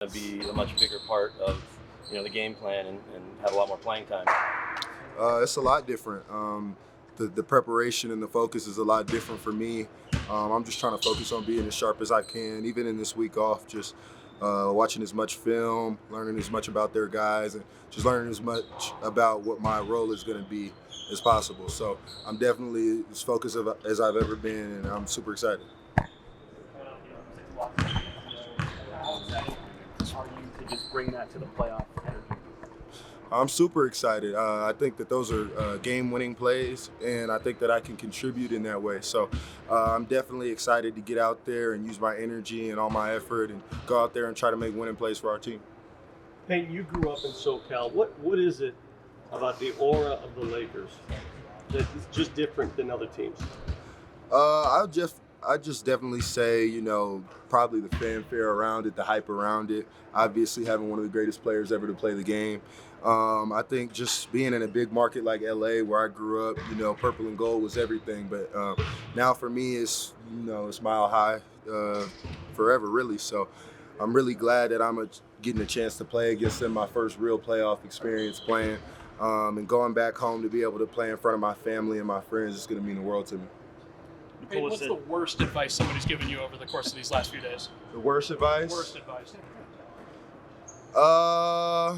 to be a much bigger part of the game plan and have a lot more playing time? It's a lot different. The preparation and the focus is a lot different for me. I'm just trying to focus on being as sharp as I can, even in this week off. Just watching as much film, learning as much about their guys, and just learning as much about what my role is going to be as possible. So I'm definitely as focused as I've ever been, and I'm super excited. How excited are you to just bring that to the playoff energy? I'm super excited. I think that those are game-winning plays, and I think that I can contribute in that way. So I'm definitely excited to get out there and use my energy and all my effort and go out there and try to make winning plays for our team. Peyton, you grew up in SoCal. What is it about the aura of the Lakers that is just different than other teams? I just definitely say, probably the fanfare around it, the hype around it. Obviously, having one of the greatest players ever to play the game. I think just being in a big market like LA, where I grew up, purple and gold was everything. But now for me, it's mile high forever, really. So I'm really glad that I'm getting a chance to play against them, my first real playoff experience playing, and going back home to be able to play in front of my family and my friends is going to mean the world to me. Hey, what's the worst advice somebody's given you over the course of these last few days? The worst advice? Worst advice. I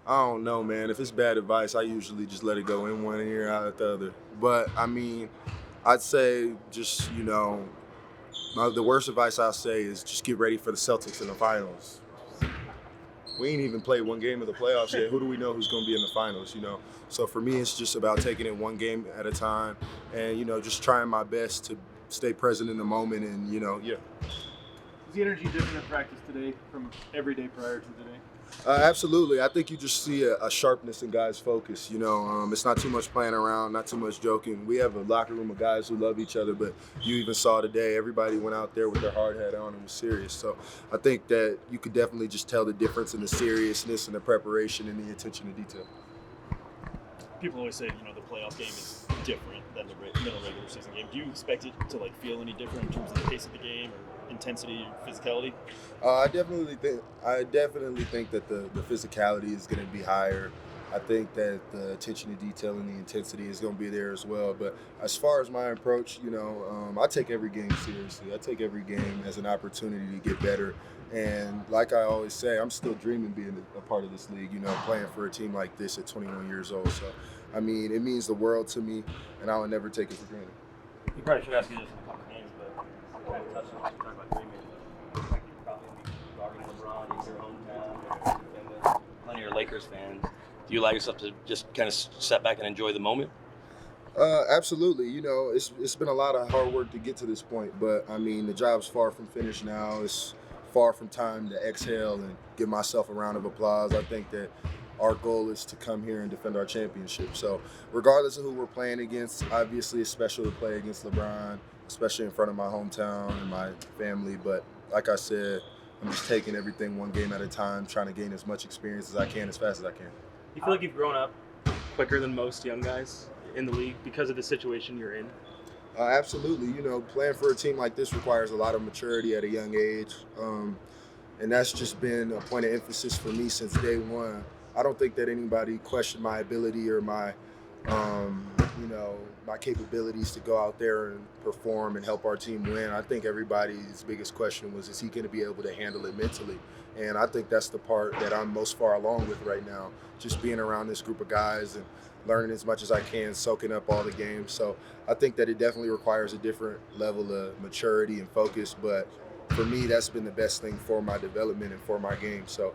don't know, man. If it's bad advice, I usually just let it go in one ear, out the other. But, I'd say just, the worst advice I'll say is just get ready for the Celtics in the finals. We ain't even played one game of the playoffs yet. Who do we know who's going to be in the finals, So for me, it's just about taking it one game at a time and, just trying my best to stay present in the moment and, Is the energy different in practice today from every day prior to today? Absolutely. I think you just see a sharpness in guys' focus. It's not too much playing around, not too much joking. We have a locker room of guys who love each other, but you even saw today, everybody went out there with their hard hat on and was serious. So I think that you could definitely just tell the difference in the seriousness and the preparation and the attention to detail. People always say, the playoff game is different than the regular season game. Do you expect it to feel any different in terms of the pace of the game or intensity or physicality? I definitely think that the physicality is going to be higher. I think that the attention to detail and the intensity is going to be there as well. But as far as my approach, I take every game seriously. I take every game as an opportunity to get better. And like I always say, I'm still dreaming being a part of this league, playing for a team like this at 21 years old. So, it means the world to me, and I would never take it for granted. You probably should ask you this in a couple games, but kind of touching on talking about dreaming. You probably be guarding LeBron in your hometown, and plenty of your Lakers fans. Do you allow yourself to just kind of sit back and enjoy the moment? Absolutely. It's been a lot of hard work to get to this point, but the job's far from finished now. It's far from time to exhale and give myself a round of applause. I think that our goal is to come here and defend our championship. So regardless of who we're playing against, obviously it's special to play against LeBron, especially in front of my hometown and my family. But like I said, I'm just taking everything one game at a time, trying to gain as much experience as I can, as fast as I can. You feel like you've grown up quicker than most young guys in the league because of the situation you're in? Absolutely. Playing for a team like this requires a lot of maturity at a young age. And that's just been a point of emphasis for me since day one. I don't think that anybody questioned my ability or my capabilities to go out there and perform and help our team win. I think everybody's biggest question was, is he going to be able to handle it mentally? And I think that's the part that I'm most far along with right now, just being around this group of guys and learning as much as I can, soaking up all the games. So I think that it definitely requires a different level of maturity and focus, but for me, that's been the best thing for my development and for my game. So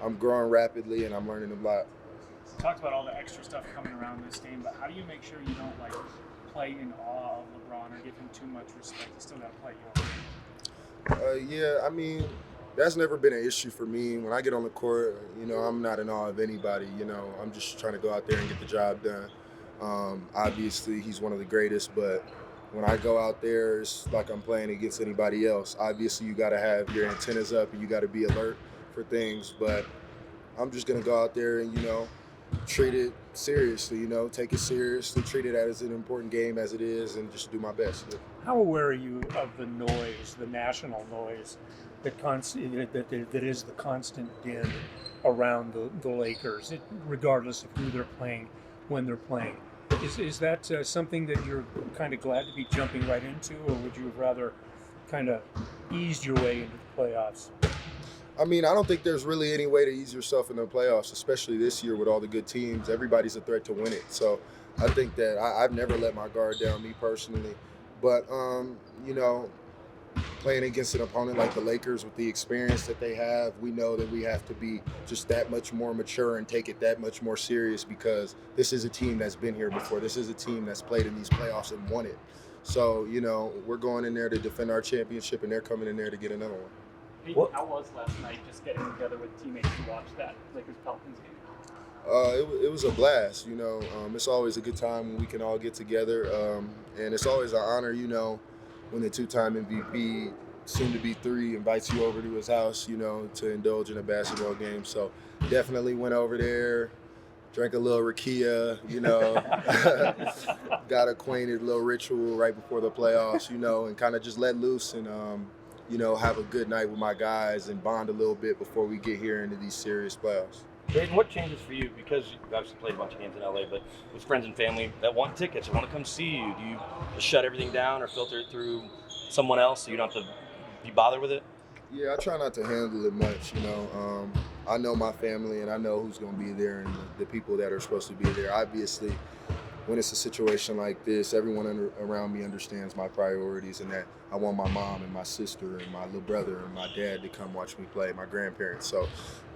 I'm growing rapidly and I'm learning a lot. You talked about all the extra stuff coming around this game, but how do you make sure you don't play in awe of LeBron or give him too much respect? You still got to play your game. That's never been an issue for me. When I get on the court, I'm not in awe of anybody. I'm just trying to go out there and get the job done. Obviously, he's one of the greatest, but when I go out there, it's like I'm playing against anybody else. Obviously, you got to have your antennas up and you got to be alert for things, but I'm just going to go out there and, treat it seriously, take it seriously, treat it as an important game as it is, and just do my best. How aware are you of the noise, the national noise, that is the constant din around the Lakers, regardless of who they're playing, when they're playing. Is that something that you're kind of glad to be jumping right into, or would you have rather kind of eased your way into the playoffs? I mean, I don't think there's really any way to ease yourself in the playoffs, especially this year with all the good teams. Everybody's a threat to win it. So I think that I've never let my guard down, me personally. But, you know, playing against an opponent like the Lakers with the experience that they have, we know that we have to be just that much more mature and take it that much more serious, because this is a team that's been here before. This is a team that's played in these playoffs and won it. So, you know, we're going in there to defend our championship, and they're coming in there to get another one. Peyton, how was last night just getting together with teammates to watch that Lakers-Pelicans game? It was a blast, you know. It's always a good time when we can all get together, and it's always an honor, you know, when the two-time MVP, soon to be 3, invites you over to his house, you know, to indulge in a basketball game. So definitely went over there, drank a little rakia, you know, got acquainted, a little ritual right before the playoffs, you know, and kind of just let loose and, you know, have a good night with my guys and bond a little bit before we get here into these serious playoffs. Peyton, what changes for you? Because you've obviously played a bunch of games in LA, but with friends and family that want tickets, that want to come see you, do you just shut everything down or filter it through someone else so you don't have to be bothered with it? Yeah, I try not to handle it much, you know. I know my family and I know who's going to be there and the people that are supposed to be there. Obviously, when it's a situation like this, everyone around me understands my priorities and that I want my mom and my sister and my little brother and my dad to come watch me play, my grandparents. So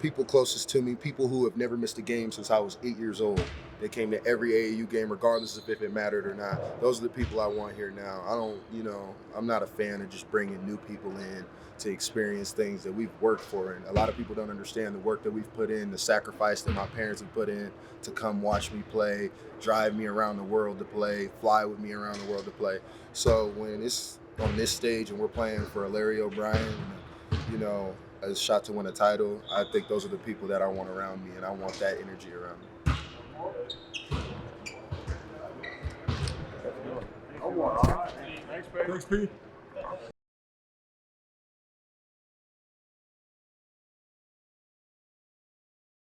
people closest to me, people who have never missed a game since I was 8 years old, they came to every AAU game regardless of if it mattered or not. Those are the people I want here now. I don't, you know, I'm not a fan of just bringing new people in to experience things that we've worked for. And a lot of people don't understand the work that we've put in, the sacrifice that my parents have put in to come watch me play, drive me around the world to play, fly with me around the world to play. So when it's on this stage and we're playing for a Larry O'Brien, you know, a shot to win a title, I think those are the people that I want around me, and I want that energy around me. Thanks, Pete.